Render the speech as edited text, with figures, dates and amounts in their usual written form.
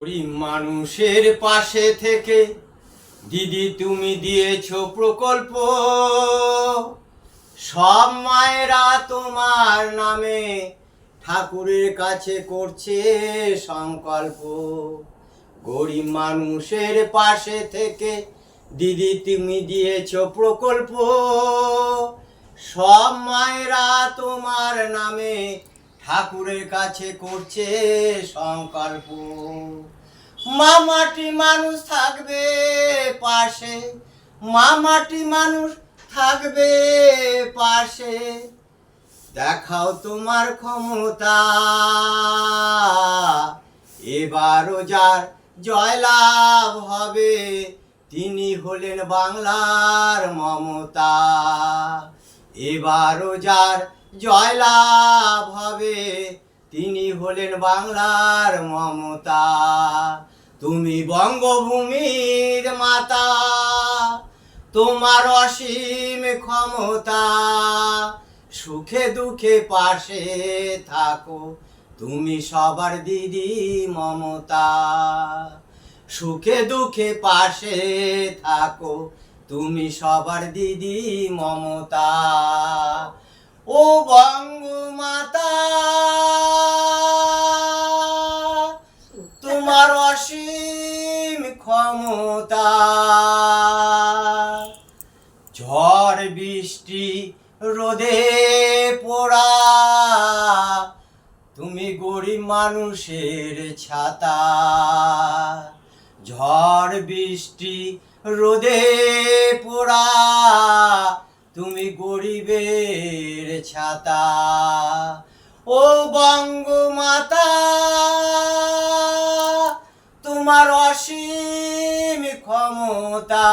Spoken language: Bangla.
গরিব মানুষের পাশে থেকে দিদি তুমি দিয়েছো প্রকল্প। সব মায়েরা তোমার নামে ঠাকুরের কাছে করছে সংকল্প। গরিব মানুষের পাশে থেকে দিদি তুমি দিয়েছো প্রকল্প। সব মায়েরা তোমার নামে ঠাকুরের কাছে করছে সংকল্প। মামাটি মানুষ থাকবে পাশে, মামাটি মানুষ থাকবে পাশে। দেখাও তোমার ক্ষমতা, এবারও যার জয়লাভ হবে তিনি হলেন বাংলার মমতা। এবারও যার জয়লাভ হবে তিনি হলেন বাংলার মমতা। তুমি বঙ্গভূমির মাতা, তোমার অসীম ক্ষমতা। সুখে দুঃখে পাশে থাকো তুমি সবার দিদি মমতা। সুখে দুঃখে পাশে থাকো তুমি সবার দিদি মমতা। ও বঙ্গমাতা, তোমার অসীম ক্ষমতা। ঝড় বৃষ্টি রোদে পোড়া তুমি গরিব মানুষের ছাতা। ঝড় বৃষ্টি রোদে পোড়া তুমি গরিবের ছাতা। ও বঙ্গমাতা, তোমার অসীম ক্ষমতা।